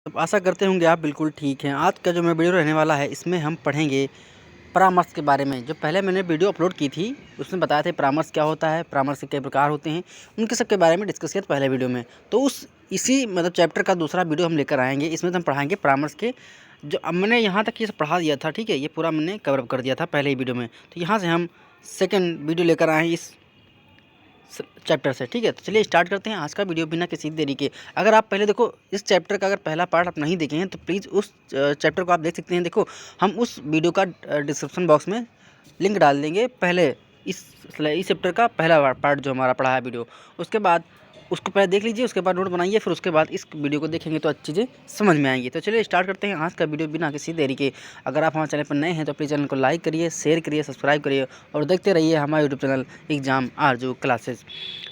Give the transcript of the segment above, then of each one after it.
तो आशा करते होंगे आप बिल्कुल ठीक हैं। आज का जो मैं वीडियो रहने वाला है इसमें हम पढ़ेंगे परामर्श के बारे में। जो पहले मैंने वीडियो अपलोड की थी उसमें बताया था परामर्श क्या होता है, परामर्श के कई प्रकार होते हैं, उनके सब के बारे में डिस्कस किया था पहले वीडियो में। तो इसी मतलब चैप्टर का दूसरा वीडियो हम लेकर आएँगे। इसमें तो हम पढ़ाएँगे परामर्श के जो अब मैंने यहाँ तक ये सब पढ़ा दिया था, ठीक है? ये पूरा मैंने कवर अप कर दिया था पहले ही वीडियो में। तो यहाँ से हम सेकंड वीडियो लेकर आए हैं इस चैप्टर से, ठीक है? तो चलिए स्टार्ट करते हैं आज का वीडियो बिना किसी देरी के। अगर आप पहले देखो इस चैप्टर का अगर पहला पार्ट आप नहीं देखे हैं तो प्लीज़ उस चैप्टर को आप देख सकते हैं। देखो हम उस वीडियो का डिस्क्रिप्शन बॉक्स में लिंक डाल देंगे। पहले इस चैप्टर का पहला पार्ट जो हमारा पढ़ा है वीडियो, उसके बाद उसको पहले देख लीजिए, उसके बाद नोट बनाइए, फिर उसके बाद इस वीडियो को देखेंगे तो अच्छी चीज़ें समझ में आएंगी। तो चलिए स्टार्ट करते हैं आज का वीडियो बिना किसी देरी के। अगर आप हमारे चैनल पर नए हैं तो प्लीज़ चैनल को लाइक करिए, शेयर करिए, सब्सक्राइब करिए और देखते रहिए हमारा यूट्यूब चैनल एग्जाम आरजू क्लासेस,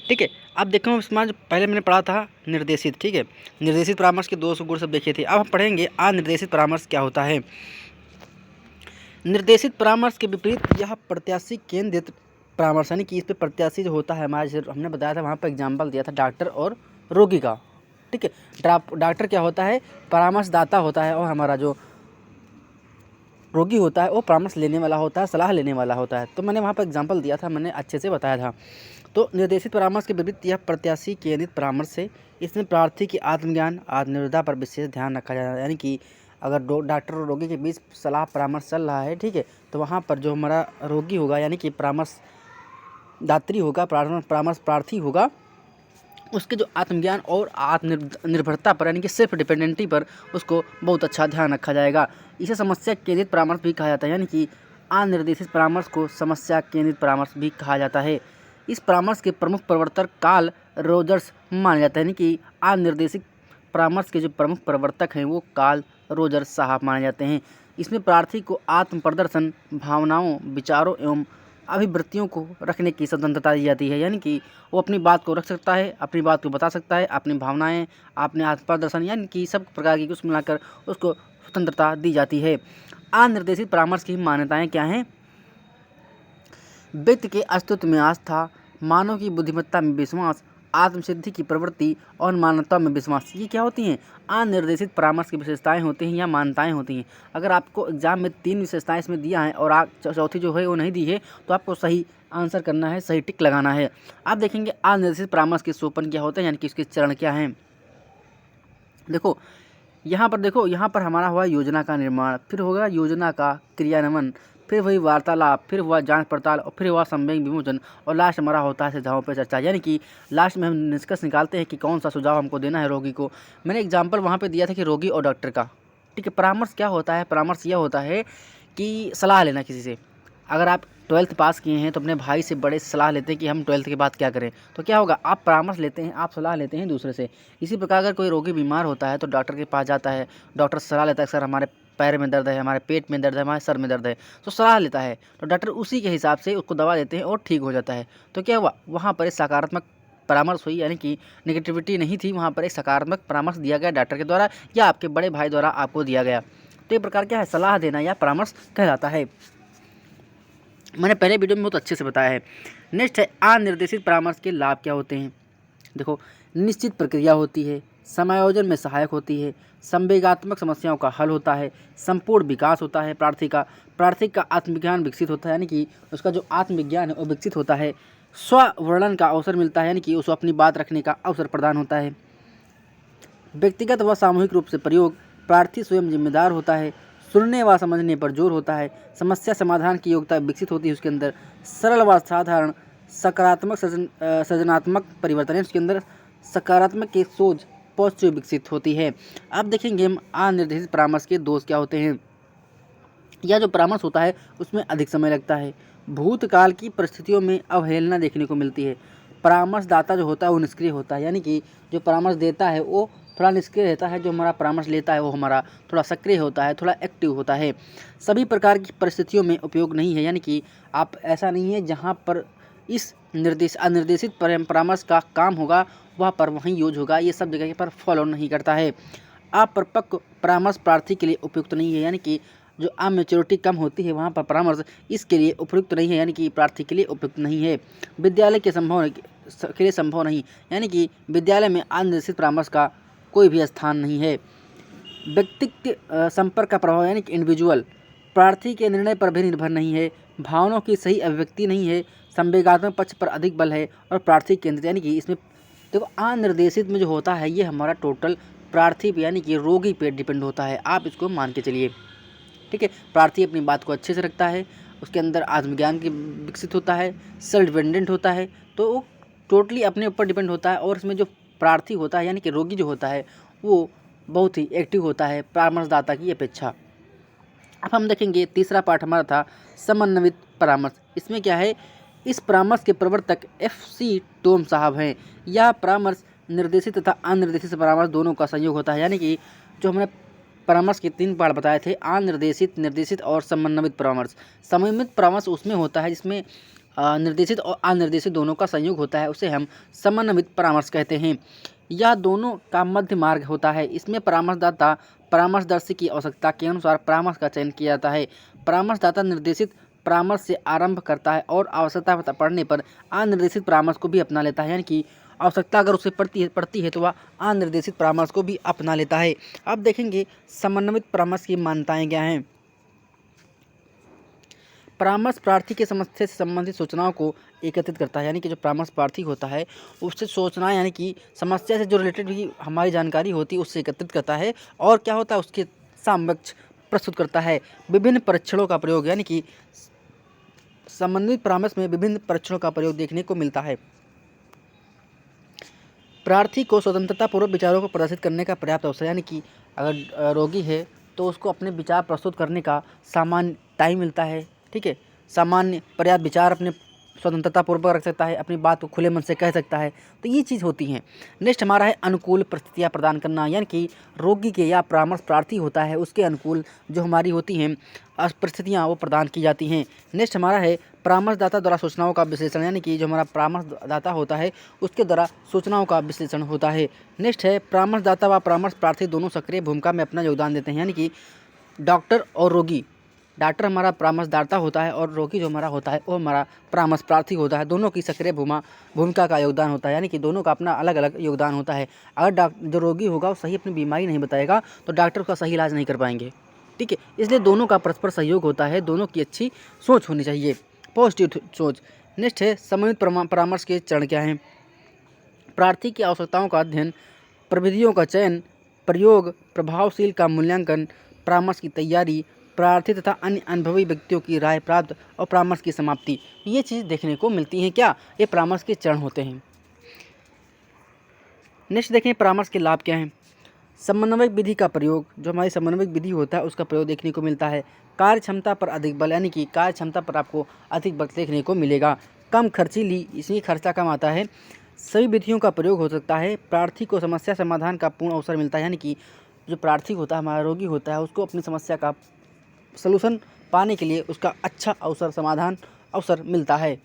ठीक है? अब देखो इसमें जो पहले मैंने पढ़ा था निर्देशित, ठीक है? निर्देशित परामर्श के 2 गुण सब देखे थे। अब हम पढ़ेंगे अनिर्देशित परामर्श क्या होता है। निर्देशित परामर्श के विपरीत यह प्रत्याशी केंद्रित परामर्श, यानी कि इस पे प्रत्याशी जो होता है हमारा, जैसे हमने बताया था वहाँ पर एग्जाम्पल दिया था डॉक्टर और रोगी का, ठीक है? डॉक्टर क्या होता है, परामर्शदाता होता है, और हमारा जो रोगी होता है वो परामर्श लेने वाला होता है, सलाह लेने वाला होता है। तो मैंने वहाँ पर एग्जाम्पल दिया था, मैंने अच्छे से बताया था। तो निर्देशित परामर्श के विपरीत यह प्रत्याशी केंद्रित परामर्श है। इसमें प्रार्थी की आत्मज्ञान आत्मनिर्भरता पर विशेष ध्यान रखा जाता है, यानी कि अगर डॉक्टर और रोगी के बीच सलाह परामर्श चल रहा है, ठीक है, तो वहाँ पर जो हमारा रोगी होगा यानी कि परामर्श दात्री होगा, परामर्श प्रार्थी होगा, उसके जो आत्मज्ञान और आत्मनिर्भरता पर यानी कि सेल्फ डिपेंडेंटी पर उसको बहुत अच्छा ध्यान रखा जाएगा। इसे समस्या केंद्रित परामर्श भी कहा जाता है, यानी कि अनिर्देशित परामर्श को समस्या केंद्रित परामर्श भी कहा जाता है। इस परामर्श के प्रमुख प्रवर्तक कार्ल रोजर्स माने जाते हैं, यानी कि अनिर्देशित परामर्श के जो प्रमुख प्रवर्तक हैं वो कार्ल रोजर्स साहब माने जाते हैं। इसमें प्रार्थी को आत्म प्रदर्शन, भावनाओं, विचारों एवं अभिवृत्तियों को रखने की स्वतंत्रता दी जाती है, यानी कि वो अपनी बात को रख सकता है, अपनी बात को बता सकता है, अपनी भावनाएं, अपने आत्म प्रदर्शन, यानी कि सब प्रकार की कुछ मिलाकर उसको स्वतंत्रता दी जाती है। अनिर्देशित परामर्श की मान्यताएं क्या हैं? व्यक्ति के अस्तित्व में आस्था, मानव की बुद्धिमत्ता में विश्वास, आत्मसिद्धि की प्रवृत्ति और मानवता में विश्वास, ये क्या होती हैं? अनिर्देशित परामर्श की विशेषताएं होती हैं या मान्यताएं होती हैं। अगर आपको एग्जाम में 3 विशेषताएं इसमें दिया है और आप चौथी जो है वो नहीं दी है तो आपको सही आंसर करना है, सही टिक लगाना है। आप देखेंगे अनिर्देशित परामर्श के सोपान क्या होते हैं, यानी कि उसके चरण क्या हैं। देखो यहाँ पर हमारा हुआ योजना का निर्माण, फिर होगा योजना का क्रियान्वयन, फिर वही वार्तालाप, फिर हुआ जांच पड़ताल और फिर हुआ संवेग विमोचन, और लास्ट हमारा होता है सुझावों पर चर्चा, यानी कि लास्ट में हम निष्कर्ष निकालते हैं कि कौन सा सुझाव हमको देना है रोगी को। मैंने एग्जाम्पल वहाँ पे दिया था कि रोगी और डॉक्टर का, ठीक है? परामर्श क्या होता है? परामर्श यह होता है कि सलाह लेना किसी से। अगर आप 12th पास किए हैं तो अपने भाई से बड़े से सलाह लेते हैं कि हम 12th के बाद क्या करें, तो क्या होगा? आप परामर्श लेते हैं, आप सलाह लेते हैं दूसरे से। इसी प्रकार अगर कोई रोगी बीमार होता है तो डॉक्टर के पास जाता है, डॉक्टर सलाह लेता है, सर हमारे पैर में दर्द है, हमारे पेट में दर्द है, हमारे सर में दर्द है, तो सलाह लेता है, तो डॉक्टर उसी के हिसाब से उसको दवा देते हैं और ठीक हो जाता है। तो क्या हुआ? वहाँ पर एक सकारात्मक परामर्श हुई, यानी कि नेगेटिविटी नहीं थी, वहाँ पर एक सकारात्मक परामर्श दिया गया डॉक्टर के द्वारा या आपके बड़े भाई द्वारा आपको दिया गया। तो ये प्रकार क्या है? सलाह देना या परामर्श कहलाता है। मैंने पहले वीडियो में बहुत अच्छे से बताया है। नेक्स्ट है अनिर्देशित परामर्श के लाभ क्या होते हैं। देखो, निश्चित प्रक्रिया होती है, समायोजन में सहायक होती है, संवेगात्मक समस्याओं का हल होता है, संपूर्ण विकास होता है, प्रार्थी का आत्मविज्ञान विकसित होता है, यानी कि उसका जो आत्मविज्ञान है वो विकसित होता है, स्ववर्णन का अवसर मिलता है, यानी कि उसको अपनी बात रखने का अवसर प्रदान होता है, व्यक्तिगत व सामूहिक रूप से प्रयोग, प्रार्थी स्वयं जिम्मेदार होता है, सुनने व समझने पर जोर होता है, समस्या समाधान की योग्यता विकसित होती है उसके अंदर, सरल व साधारण, सकारात्मक सृजनात्मक परिवर्तन है उसके अंदर, सकारात्मक की सोच पॉजिटिव विकसित होती है। अब देखेंगे हम अनिर्देशित परामर्श के दोष क्या होते हैं। यह जो परामर्श होता है उसमें अधिक समय लगता है, भूतकाल की परिस्थितियों में अवहेलना देखने को मिलती है, परामर्शदाता जो होता है वो निष्क्रिय होता है, यानी कि जो परामर्श देता है वो थोड़ा निष्क्रिय रहता है, जो हमारा परामर्श लेता है वो हमारा थोड़ा सक्रिय होता है, थोड़ा एक्टिव होता है। सभी प्रकार की परिस्थितियों में उपयोग नहीं है, यानी कि आप ऐसा नहीं है जहाँ पर इस अनिर्देशित परामर्श का काम होगा वहाँ पर वहीं यूज होगा, ये सब जगह पर फॉलो नहीं करता है। अपरिपक्व परामर्श प्रार्थी के लिए उपयुक्त नहीं है, यानी कि जो अमेच्योरिटी कम होती है वहाँ पर परामर्श इसके लिए उपयुक्त नहीं है, यानी कि प्रार्थी के लिए उपयुक्त नहीं है। विद्यालय के लिए संभव नहीं, यानी कि विद्यालय में अनिर्देशित परामर्श का कोई भी स्थान नहीं है। व्यक्तित्व संपर्क का प्रभाव यानी कि इंडिविजुअल प्रार्थी के निर्णय पर भी निर्भर नहीं है, भावनाओं की सही अभिव्यक्ति नहीं है, संवेगात्मक पक्ष पर अधिक बल है और प्रार्थी केंद्रित यानी कि इसमें देखो अनिर्देशित में जो होता है ये हमारा टोटल प्रार्थी पे यानी कि रोगी पे डिपेंड होता है, आप इसको मान के चलिए। ठीक है, प्रार्थी अपनी बात को अच्छे से रखता है, उसके अंदर आत्मज्ञान की विकसित होता है, सेल्फ डिपेंडेंट होता है, तो वो टोटली अपने ऊपर डिपेंड होता है। और इसमें जो प्रार्थी होता है यानी कि रोगी जो होता है वो बहुत ही एक्टिव होता है परामर्शदाता की अपेक्षा। अब हम देखेंगे तीसरा पार्ट हमारा था समन्वित परामर्श। इसमें क्या है, इस परामर्श के प्रवर्तक FC टोम साहब हैं। यह परामर्श निर्देशित तथा अनिर्देशित परामर्श दोनों का संयोग होता है, यानी कि जो हमने परामर्श के 3 पार्ट बताए थे, अनिर्देशित, निर्देशित और समन्वित परामर्श। समन्वित परामर्श उसमें होता है जिसमें निर्देशित और अनिर्देशित दोनों का संयोग होता है, उसे हम समन्वित परामर्श कहते हैं। यह दोनों का मध्य मार्ग होता है। इसमें परामर्शदाता परामर्शदर्शी की आवश्यकता के अनुसार परामर्श का चयन किया जाता है। परामर्शदाता निर्देशित परामर्श से आरंभ करता है और आवश्यकता पड़ने पर अनिर्देशित परामर्श को भी अपना लेता है, यानी कि आवश्यकता अगर उसे पड़ती है तो वह अनिर्देशित परामर्श को भी अपना लेता है। अब देखेंगे समन्वित परामर्श की मान्यताएं क्या हैं। परामर्श प्रार्थी के समस्या से संबंधित सूचनाओं को एकत्रित करता है, यानी कि जो परामर्श प्रार्थी होता है उससे सूचनाएं यानी कि समस्या से जो रिलेटेड भी हमारी जानकारी होती है उससे एकत्रित करता है और क्या होता है उसके समक्ष प्रस्तुत करता है। विभिन्न परीक्षणों का प्रयोग यानी कि समन्वित परामर्श में विभिन्न परीक्षणों का प्रयोग देखने को मिलता है। प्रार्थी को स्वतंत्रतापूर्वक विचारों को प्रदर्शित करने का पर्याप्त अवसर, यानी कि अगर रोगी है तो उसको अपने विचार प्रस्तुत करने का सामान्य टाइम मिलता है। ठीक है, सामान्य पर्याप्त विचार अपने स्वतंत्रतापूर्वक रख सकता है, अपनी बात को खुले मन से कह सकता है, तो ये चीज़ होती हैं। नेक्स्ट हमारा है अनुकूल परिस्थितियाँ प्रदान करना, यानी कि रोगी के या परामर्श प्रार्थी होता है उसके अनुकूल जो हमारी होती हैं परिस्थितियाँ वो प्रदान की जाती हैं। नेक्स्ट हमारा है परामर्शदाता द्वारा सूचनाओं का विश्लेषण, यानी कि जो हमारा परामर्शदाता होता है उसके द्वारा सूचनाओं का विश्लेषण होता है। नेक्स्ट है परामर्शदाता व परामर्श प्रार्थी दोनों सक्रिय भूमिका में अपना योगदान देते हैं, यानी कि डॉक्टर और रोगी, डॉक्टर हमारा परामर्शदाता होता है और रोगी जो हमारा होता है वो हमारा परामर्श प्रार्थी होता है, दोनों की सक्रिय भूमिका का योगदान होता है, यानी कि दोनों का अपना अलग अलग योगदान होता है। अगर जो रोगी होगा वो सही अपनी बीमारी नहीं बताएगा तो डॉक्टर उसका सही इलाज नहीं कर पाएंगे। ठीक है, इसलिए दोनों का परस्पर सहयोग होता है, दोनों की अच्छी सोच होनी चाहिए, पॉजिटिव सोच। नेक्स्ट है समन्वित परामर्श के चरण क्या हैं। प्रार्थी की आवश्यकताओं का अध्ययन, प्रविधियों का चयन, प्रयोग, प्रभावशील का मूल्यांकन, परामर्श की तैयारी, प्रार्थी तथा अन्य अनुभवी व्यक्तियों की राय प्राप्त और परामर्श की समाप्ति, ये चीज़ देखने को मिलती हैं। क्या ये परामर्श के चरण होते हैं। नेक्स्ट देखें परामर्श के लाभ क्या हैं। समन्वय विधि का प्रयोग, जो हमारी समन्वय विधि होता है उसका प्रयोग देखने को मिलता है। कार्य क्षमता पर अधिक बल, यानी कि कार्य क्षमता पर आपको अधिक बल देखने को मिलेगा। कम खर्चीली, इसमें खर्चा कम आता है। सभी विधियों का प्रयोग हो सकता है। प्रार्थी को समस्या समाधान का पूर्ण अवसर मिलता है, यानी कि जो प्रार्थी होता है हमारा रोगी होता है उसको अपनी समस्या का सलूशन पाने के लिए उसका अच्छा अवसर मिलता है।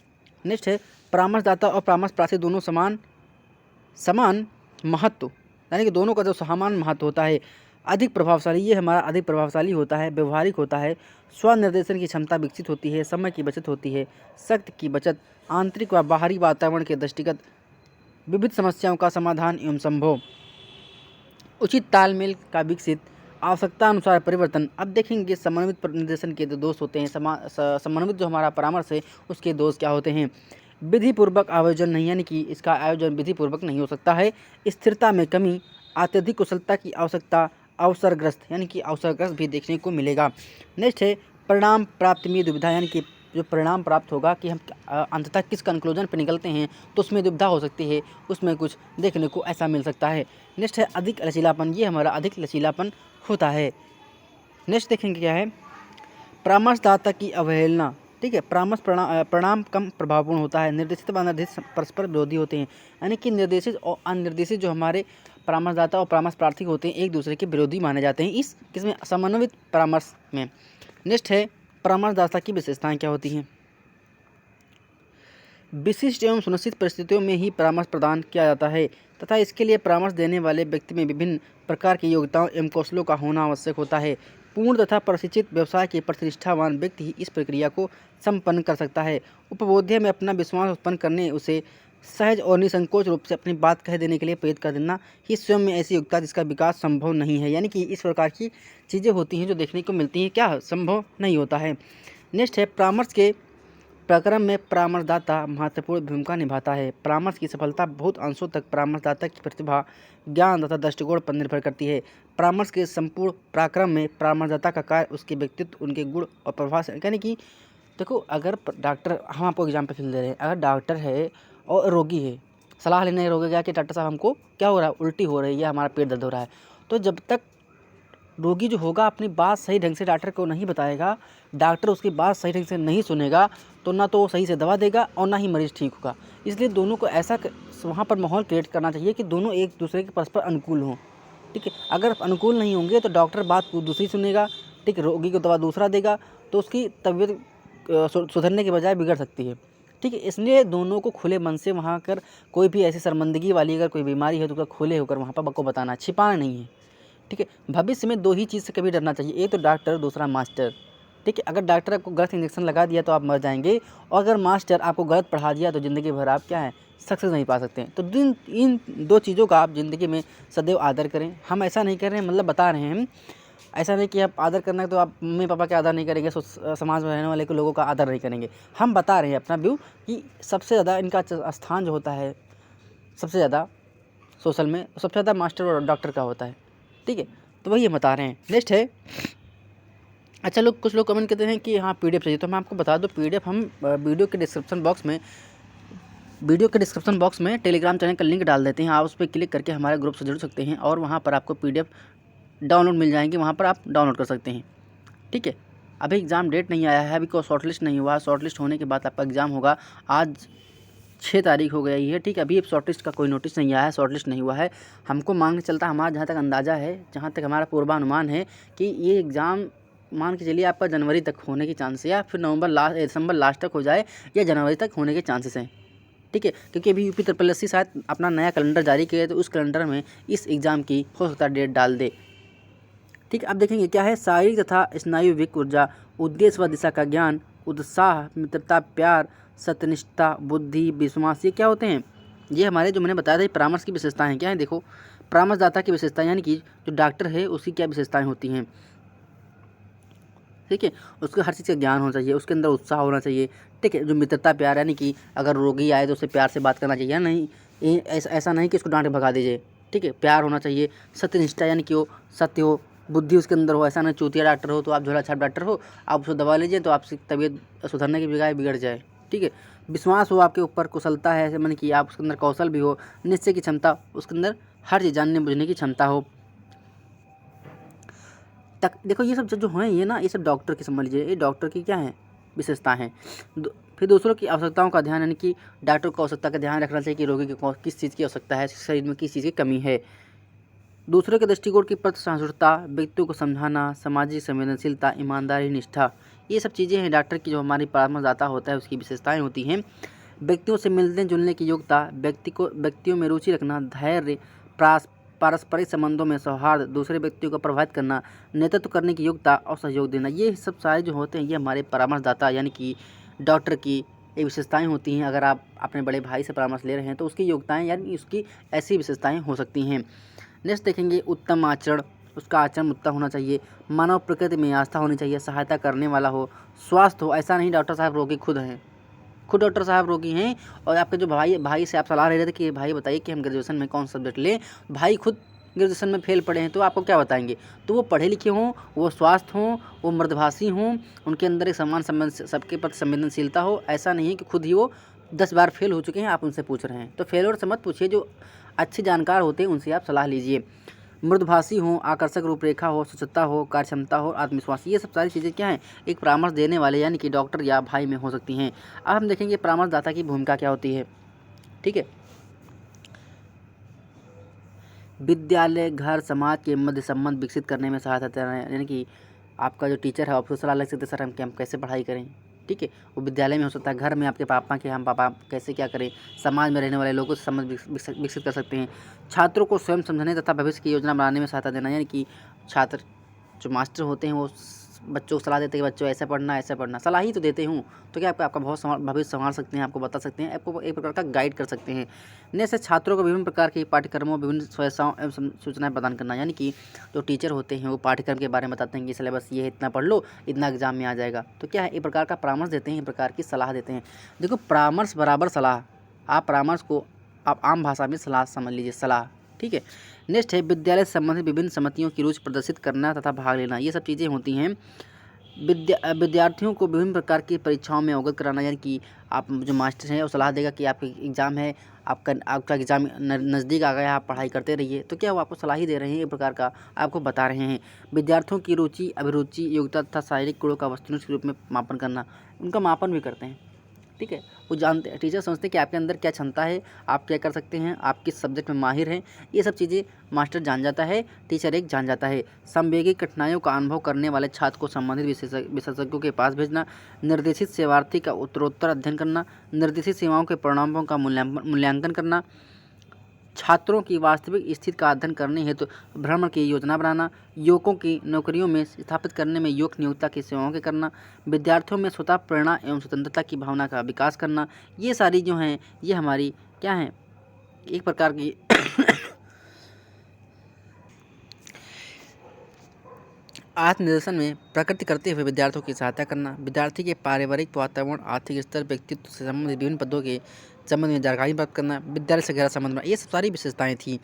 नेक्स्ट है परामर्शदाता और परामर्श प्रार्थी दोनों समान महत्व, यानी कि दोनों का जो समान महत्व होता है। अधिक प्रभावशाली, ये हमारा अधिक प्रभावशाली होता है, व्यवहारिक होता है, स्वनिर्देशन की क्षमता विकसित होती है, समय की बचत होती है, शक्ति की बचत, आंतरिक व बाहरी वातावरण के दृष्टिगत विविध समस्याओं का समाधान एवं संभव, उचित तालमेल का विकसित, आवश्यकता अनुसार परिवर्तन। अब देखेंगे समन्वित निर्देशन के जो दोष होते हैं, समन्वित जो हमारा परामर्श है उसके दोष क्या होते हैं। विधिपूर्वक आयोजन नहीं, यानी कि इसका आयोजन विधिपूर्वक नहीं हो सकता है। स्थिरता में कमी, अत्यधिक कुशलता की आवश्यकता, अवसरग्रस्त, यानी कि अवसरग्रस्त भी देखने को मिलेगा। नेक्स्ट है परिणाम प्राप्ति में दुविधा, यानी कि जो परिणाम प्राप्त होगा कि हम अंततः किस कंक्लूजन पर निकलते हैं तो उसमें दुविधा हो सकती है, उसमें कुछ देखने को ऐसा मिल सकता है। नेक्स्ट है अधिक लचीलापन, ये हमारा अधिक लचीलापन होता है। नेक्स्ट देखेंगे क्या है परामर्शदाता की अवहेलना। ठीक है, परामर्श परिणाम कम प्रभावपूर्ण होता है। निर्देशित व अनिर्देशित परस्पर विरोधी होते हैं, यानी कि निर्देशित और अनिर्देशित जो हमारे परामर्शदाता और परामर्श प्रार्थी होते हैं एक दूसरे के विरोधी माने जाते हैं इस किसमें, समन्वित परामर्श में। नेक्स्ट है परामर्शदाता की विशेषताएं क्या होती हैं। विशिष्ट एवं सुनिश्चित परिस्थितियों में ही परामर्श प्रदान किया जाता है तथा इसके लिए परामर्श देने वाले व्यक्ति में विभिन्न प्रकार की योग्यताओं एवं कौशलों का होना आवश्यक होता है। पूर्ण तथा प्रशिक्षित व्यवसाय के प्रतिष्ठावान व्यक्ति ही इस प्रक्रिया को संपन्न कर सकता है। उपबोध्य में अपना विश्वास उत्पन्न करने, उसे सहज और निसंकोच रूप से अपनी बात कह देने के लिए प्रेरित कर देना ही स्वयं में ऐसी योग्यता जिसका विकास संभव नहीं है। यानी कि इस प्रकार की चीज़ें होती हैं जो देखने को मिलती हैं, क्या संभव नहीं होता है। नेक्स्ट है, परामर्श के प्रक्रम में परामर्शदाता महत्वपूर्ण भूमिका निभाता है। परामर्श की सफलता बहुत अंशों तक परामर्शदाता की प्रतिभा, ज्ञान तथा दृष्टिकोण पर निर्भर करती है। परामर्श के संपूर्ण पराक्रम में परामर्शदाता का कार्य उसके व्यक्तित्व, उनके गुण और प्रभाव से, यानी कि देखो, अगर डॉक्टर, हम आपको एग्जाम्पल दे रहे हैं, अगर डॉक्टर है और रोगी है, सलाह लेने रोगी गया कि डॉक्टर साहब हमको क्या हो रहा है, उल्टी हो रही है, हमारा पेट दर्द हो रहा है, तो जब तक रोगी जो होगा अपनी बात सही ढंग से डॉक्टर को नहीं बताएगा, डॉक्टर उसकी बात सही ढंग से नहीं सुनेगा, तो ना तो वो सही से दवा देगा और ना ही मरीज़ ठीक होगा। इसलिए दोनों को ऐसा वहाँ पर माहौल क्रिएट करना चाहिए कि दोनों एक दूसरे के परस्पर अनुकूल हों। ठीक है, अगर अनुकूल नहीं होंगे तो डॉक्टर बात को दूसरी सुनेगा, ठीक है, रोगी को दवा दूसरा देगा, तो उसकी तबीयत सुधरने के बजाय बिगड़ सकती है। ठीक है, इसलिए दोनों को खुले मन से वहाँ कर कोई भी ऐसी शर्मिंदगी वाली अगर कोई बीमारी है तो उसका खुले होकर वहाँ पर को बताना, छिपाना नहीं है। ठीक है, भविष्य में 2 ही चीज़ से कभी डरना चाहिए, एक तो डॉक्टर, दूसरा मास्टर। ठीक है, अगर डॉक्टर आपको गलत इंजेक्शन लगा दिया तो आप मर जाएंगे, और अगर मास्टर आपको गलत पढ़ा दिया तो ज़िंदगी भर आप क्या है, सक्सेस नहीं पा सकते हैं। तो इन 2 चीज़ों का आप ज़िंदगी में सदैव आदर करें। हम ऐसा नहीं कर रहे हैं, मतलब बता रहे हैं हम, ऐसा नहीं कि आप आदर करना है तो आप मम्मी पापा का आदर नहीं करेंगे, समाज में रहने वाले के लोगों का आदर नहीं करेंगे। हम बता रहे हैं अपना व्यू कि सबसे ज़्यादा इनका स्थान जो होता है सबसे ज़्यादा सोशल में, सबसे ज़्यादा मास्टर और डॉक्टर का होता है। ठीक है, तो वही हम बता रहे हैं। नेक्स्ट है, अच्छा, कुछ लोग कमेंट करते हैं कि हाँ PDF चाहिए, तो मैं आपको बता दूं, PDF हम वीडियो के डिस्क्रिप्शन बॉक्स में टेलीग्राम चैनल का लिंक डाल देते हैं। आप उस पर क्लिक करके हमारे ग्रुप से जुड़ सकते हैं और वहाँ पर आपको PDF डाउनलोड मिल जाएंगे, वहाँ पर आप डाउनलोड कर सकते हैं। ठीक है, अभी एग्ज़ाम डेट नहीं आया है, अभी कोई शॉर्टलिस्ट नहीं हुआ, शॉर्टलिस्ट होने के बाद आपका एग्ज़ाम होगा। आज 6 तारीख हो गई है। ठीक है, अभी शॉर्टलिस्ट का कोई नोटिस नहीं आया है, शॉर्टलिस्ट नहीं हुआ है। हमको मान के चलता, हमारा जहाँ तक अंदाज़ा है, जहाँ तक हमारा पूर्वानुमान है कि ये एग्ज़ाम मान के चलिए आपका जनवरी तक होने के चांसेस, या फिर दिसंबर लास्ट तक हो जाए, या जनवरी तक होने के चांसेस हैं। ठीक है, क्योंकि अभी UP SSC शायद अपना नया कैलेंडर जारी किया है, तो उस कैलेंडर में इस एग्ज़ाम की हो सकता है डेट डाल दे। ठीक है, अब देखेंगे क्या है, शारीरिक तथा स्नायुविक ऊर्जा, उद्देश्य व दिशा का ज्ञान, उत्साह, मित्रता, प्यार, सत्यनिष्ठा, बुद्धि, विश्वास, ये क्या होते हैं, ये हमारे जो मैंने बताया था परामर्श की विशेषताएं हैं। क्या है, देखो, परामर्शदाता की विशेषताएं, यानी कि जो डॉक्टर है उसकी क्या विशेषताएं होती हैं। ठीक है, उसको हर चीज़ का ज्ञान होना चाहिए, उसके अंदर उत्साह होना चाहिए। ठीक है, जो मित्रता, प्यार, यानी कि अगर रोगी आए तो उससे प्यार से बात करना चाहिए, नहीं ऐसा नहीं कि उसको डांट के भगा दीजिए। ठीक है, प्यार होना चाहिए। सत्यनिष्ठा, यानी कि वो सत्य हो, बुद्धि उसके अंदर हो, ऐसा नहीं चूतिया डॉक्टर हो तो आप झोला छाप डॉक्टर हो, आप उसको दवा लीजिए तो आपकी तबीयत सुधरने की बजाय बिगड़ जाए। ठीक है, विश्वास हो आपके ऊपर, कुशलता है, ऐसे मन कि आप उसके अंदर कौशल भी हो, निश्चय की क्षमता, उसके अंदर हर चीज़ जानने बुझने की क्षमता हो। देखो, ये सब जो हैं, ये ना, ये सब डॉक्टर की, समझ लीजिए, ये डॉक्टर की क्या है, विशेषता हैं। फिर दूसरों की आवश्यकताओं का ध्यान, यानी कि डॉक्टर को आवश्यकता का ध्यान रखना चाहिए कि रोगी की किस चीज़ की आवश्यकता है, शरीर में किस चीज़ की कमी है। दूसरों के दृष्टिकोण की प्रति सहिष्णुता, व्यक्तियों को समझाना, सामाजिक संवेदनशीलता, ईमानदारी, निष्ठा, ये सब चीज़ें हैं डॉक्टर की, जो हमारी परामर्शदाता होता है उसकी विशेषताएँ होती हैं। व्यक्तियों से मिलने जुलने की योग्यता, व्यक्तियों में रुचि रखना, धैर्य, पारस्परिक संबंधों में सौहार्द, दूसरे व्यक्तियों को प्रभावित करना, नेतृत्व करने की योग्यता और सहयोग देना, ये सब सारे जो होते हैं ये हमारे परामर्शदाता यानी कि डॉक्टर की ये विशेषताएं होती हैं। अगर आप अपने बड़े भाई से परामर्श ले रहे हैं तो उसकी योग्यताएं यानी उसकी ऐसी विशेषताएं हो सकती हैं। नेक्स्ट देखेंगे, उत्तम आचरण, उसका आचरण उत्तम होना चाहिए। मानव प्रकृति में आस्था होनी चाहिए, सहायता करने वाला हो, स्वास्थ्य हो, ऐसा नहीं डॉक्टर साहब रोगी खुद हैं, खुद डॉक्टर साहब रोगी हैं और आपके जो भाई से आप सलाह ले रहे थे कि भाई बताइए कि हम ग्रेजुएशन में कौन सा सब्जेक्ट लें, भाई खुद ग्रेजुएशन में फेल पड़े हैं तो आपको क्या बताएंगे। तो वो पढ़े लिखे हों, वो स्वास्थ्य हों, वो मृदभाषी हों, उनके अंदर एक समान सबके प्रति संवेदनशीलता हो। ऐसा नहीं है कि खुद ही वो 10 बार फेल हो चुके हैं, आप उनसे पूछ रहे हैं। तो फेलोर से मत पूछिए, जो अच्छे जानकार होते हैं उनसे आप सलाह लीजिए। मृदभाषी हो, आकर्षक रूपरेखा हो, स्वच्छता हो, कार्यक्षमता हो, आत्मविश्वास, ये सब सारी चीज़ें क्या हैं, एक परामर्श देने वाले यानी कि डॉक्टर या भाई में हो सकती हैं। अब हम देखेंगे परामर्शदाता की भूमिका क्या होती है। ठीक है, विद्यालय, घर, समाज के मध्य संबंध विकसित करने में सहायता देना है, यानी कि आपका जो टीचर है आपको सलाह लग सकते सर हम कैसे पढ़ाई करें। ठीक है, वो विद्यालय में हो सकता है, घर में आपके पापा के हम पापा कैसे क्या करें, समाज में रहने वाले लोगों से समझ विकसित कर सकते हैं। छात्रों को स्वयं समझने तथा भविष्य की योजना बनाने में सहायता देना, यानी कि छात्र जो मास्टर होते हैं वो बच्चों को सलाह देते हैं कि बच्चों ऐसे पढ़ना ऐसे पढ़ना, सलाह ही तो देते हूँ। तो क्या आपका बहुत भविष्य संभाल सकते हैं, आपको बता सकते हैं, आपको एक प्रकार का गाइड कर सकते हैं। जैसे छात्रों को विभिन्न प्रकार के पाठ्यक्रमों, विभिन्न सुविधाओं एवं सूचनाएं प्रदान करना, यानी कि जो टीचर होते हैं वो पाठ्यक्रम के बारे में बताते हैं कि सिलेबस ये है, इतना पढ़ लो, इतना एग्जाम में आ जाएगा। तो क्या है, एक प्रकार का परामर्श देते हैं, एक प्रकार की सलाह देते हैं। देखो, परामर्श बराबर सलाह, आप परामर्श को आप आम भाषा में सलाह समझ लीजिए, सलाह। ठीक है। नेक्स्ट है विद्यालय से संबंधित विभिन्न समितियों की रुचि प्रदर्शित करना तथा भाग लेना। ये सब चीज़ें होती हैं। विद्यार्थियों को विभिन्न प्रकार की परीक्षाओं में अवगत कराना, यानी कि आप जो मास्टर हैं वो सलाह देगा कि आपका एग्ज़ाम है, आपका एग्ज़ाम नज़दीक आ गया, आप पढ़ाई करते रहिए। तो क्या वो आपको सलाह ही दे रहे हैं, एक प्रकार का आपको बता रहे हैं। विद्यार्थियों की रुचि, अभिरुचि, योग्यता तथा शारीरिक गुणों का वस्तुनिष्ठ रूप में मापन करना, उनका मापन भी करते हैं। ठीक है। वो जानते हैं, टीचर समझते हैं कि आपके अंदर क्या क्षमता है, आप क्या कर सकते हैं, आप किस सब्जेक्ट में माहिर हैं। ये सब चीज़ें मास्टर जान जाता है, टीचर एक जान जाता है। संवेगी कठिनाइयों का अनुभव करने वाले छात्र को संबंधित विशेषज्ञों के पास भेजना, निर्देशित सेवार्थी का उत्तरोत्तर अध्ययन करना, निर्देशित सेवाओं के परिणामों का मूल्यांकन करना, छात्रों की वास्तविक स्थिति का अध्ययन करने हेतु भ्रमण की योजना बनाना, युवकों की नौकरियों में स्थापित करने में युवक नियोक्ता की सेवाओं के करना, विद्यार्थियों में स्वतः प्रेरणा एवं स्वतंत्रता की भावना का विकास करना। ये सारी जो हैं ये हमारी क्या हैं, एक प्रकार की आत्मनिर्देशन में प्रकृति करते हुए विद्यार्थियों की सहायता करना, विद्यार्थी के पारिवारिक वातावरण, आर्थिक स्तर, व्यक्तित्व से संबंधित विभिन्न पदों के संबंध में जानकारी प्राप्त करना, विद्यालय से गहरा संबंध बनाना। ये सब सारी विशेषताएं थी,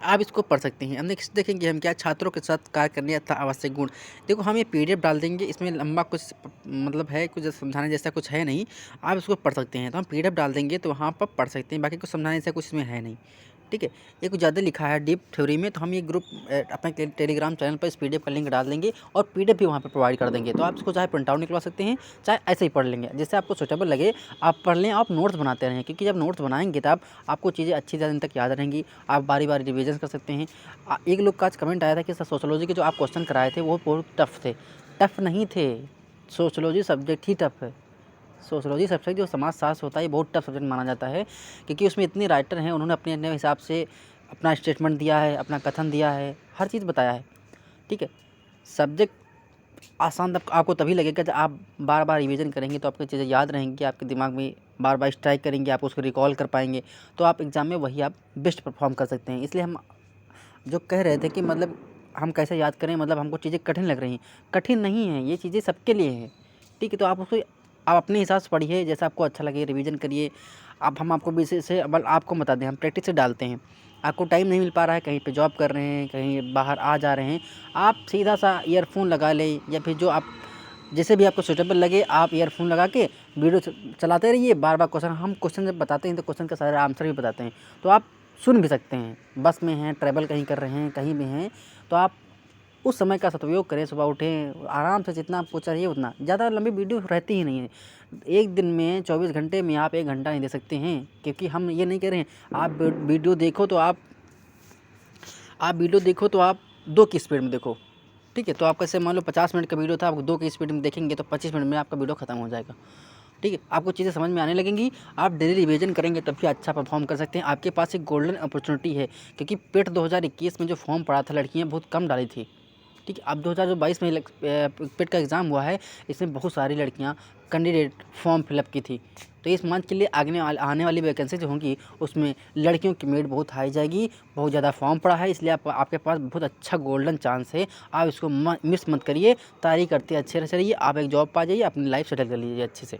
आप इसको पढ़ सकते हैं। हम नेक्स्ट देखेंगे हम क्या, छात्रों के साथ कार्य करने अथवा आवश्यक गुण। देखो, हम ये PDF डाल देंगे, इसमें लंबा कुछ मतलब है, कुछ समझाने जैसा कुछ है नहीं, आप इसको पढ़ सकते हैं। तो हम PDF डाल देंगे तो वहाँ पर पढ़ सकते हैं, बाकी कुछ समझाने जैसा कुछ इसमें है नहीं। ठीक है। ये कुछ ज़्यादा लिखा है डीप थ्योरी में, तो हम ये ग्रुप अपने टेलीग्राम चैनल पर इस PDF का लिंक डाल देंगे और PDF भी वहाँ पे प्रोवाइड कर देंगे। तो आप इसको चाहे प्रिंट आउट निकलवा सकते हैं, चाहे ऐसे ही पढ़ लेंगे, जैसे आपको सूटेबल लगे आप पढ़ लें। आप नोट्स बनाते रहें, क्योंकि जब नोट्स बनाएंगे तब आपको चीज़ें अच्छी दिन तक याद रहेंगी, आप बारी बारी रिविजन कर सकते हैं। एक लोग का आज कमेंट आया था कि सर सोशियोलॉजी के जो आप क्वेश्चन कराए थे वो बहुत टफ थे। टफ नहीं थे, सोशियोलॉजी सब्जेक्ट ही टफ है। सोशियोलॉजी सब्जेक्ट जो समाजशास्त्र होता है ये बहुत टफ सब्जेक्ट माना जाता है, क्योंकि उसमें इतने राइटर हैं, उन्होंने अपने अपने हिसाब से अपना स्टेटमेंट दिया है, अपना कथन दिया है, हर चीज़ बताया है। ठीक है। सब्जेक्ट आसान आपको तभी लगेगा जब आप बार बार रिवीजन करेंगे, तो आपकी चीज़ें याद रहेंगी, आपके दिमाग में बार बार स्ट्राइक करेंगे, आप उसको रिकॉल कर पाएंगे, तो आप एग्ज़ाम में वही आप बेस्ट परफॉर्म कर सकते हैं। इसलिए हम जो कह रहे थे कि मतलब हम कैसे याद करें, मतलब हमको चीज़ें कठिन लग रही हैं, कठिन नहीं है, ये चीज़ें सबके लिए हैं। ठीक है। तो आप उसको आप अपने हिसाब से पढ़िए, जैसा आपको अच्छा लगे, रिवीजन करिए। अब हम आपको विशेष से अब आपको बता दें, हम प्रैक्टिस से डालते हैं, आपको टाइम नहीं मिल पा रहा है, कहीं पे जॉब कर रहे हैं, कहीं बाहर आ जा रहे हैं, आप सीधा सा ईयरफोन लगा लें, या फिर जो आप जैसे भी आपको सूटेबल लगे आप ईयरफोन लगा के वीडियो चलाते रहिए। बार बार हम क्वेश्चन जब बताते हैं तो क्वेश्चन का सारा आंसर भी बताते हैं, तो आप सुन भी सकते हैं। बस में हैं, ट्रैवल कहीं कर रहे हैं, कहीं भी हैं, तो आप उस समय का सदुपयोग करें। सुबह उठें, आराम से जितना आपको चाहिए उतना, ज़्यादा लंबी वीडियो रहती ही नहीं है। एक दिन में 24 घंटे में आप 1 घंटा नहीं दे सकते हैं, क्योंकि हम ये नहीं कह रहे हैं आप वीडियो देखो तो आप वीडियो देखो तो आप 2 की स्पीड में देखो। ठीक है। तो आपका जैसे मान लो 50 मिनट का वीडियो था, आप 2 की स्पीड में देखेंगे तो 25 मिनट में आपका वीडियो खत्म हो जाएगा। ठीक है। आपको चीज़ें समझ में आने लगेंगी, आप डेली रिवीजन करेंगे तब भी अच्छा परफॉर्म कर सकते हैं। आपके पास एक गोल्डन अपॉर्चुनिटी है, क्योंकि पेट 2021 में जो फॉर्म पड़ा था लड़कियाँ बहुत कम डाली थी। ठीक है। अब 2022 में पेट का एग्ज़ाम हुआ है, इसमें बहुत सारी लड़कियां कैंडिडेट फॉर्म फिलअप की थी। तो इस मंथ के लिए आने वाली वैकेंसी जो होंगी उसमें लड़कियों की मेरिट बहुत हाई जाएगी। बहुत ज़्यादा फॉर्म पड़ा है, इसलिए आपके पास बहुत अच्छा गोल्डन चांस है, आप इसको मिस मत करिए। तैयारी करते अच्छे से रहिए, आप एक जॉब पा जाइए, अपनी लाइफ सेटल कर लीजिए अच्छे से।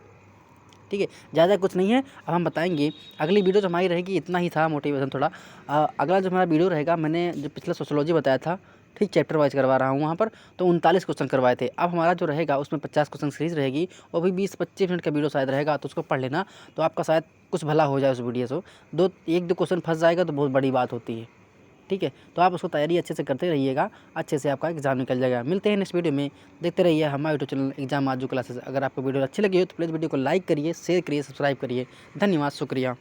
ठीक है। ज़्यादा कुछ नहीं है, अब हम बताएंगे। अगली वीडियो तो हमारी रहेगी, इतना ही था मोटिवेशन थोड़ा। अगला जो हमारा वीडियो रहेगा, मैंने जो पिछला सोशियोलॉजी बताया था, ठीक चैप्टर वाइज करवा रहा हूँ वहाँ पर, तो 39 क्वेश्चन करवाए थे। अब हमारा जो रहेगा उसमें 50 क्वेश्चन सीरीज़ रहेगी, वो भी 20-25 मिनट का वीडियो शायद रहेगा, तो उसको पढ़ लेना, तो आपका शायद कुछ भला हो जाए उस वीडियो से। 1-2 क्वेश्चन फंस जाएगा तो बहुत बड़ी बात होती है। ठीक है। तो आप उसको तैयारी अच्छे से करते रहिएगा, अच्छे से आपका एग्जाम निकल जाएगा। मिलते हैं नेक्स्ट वीडियो में, देखते रहिए हमारा यूट्यूब चैनल एग्जाम आजू क्लासेस। अगर आपको वीडियो अच्छी लगी हो तो प्लीज़ वीडियो को लाइक करिए, शेयर करिए, सब्सक्राइब करिए। धन्यवाद, शुक्रिया।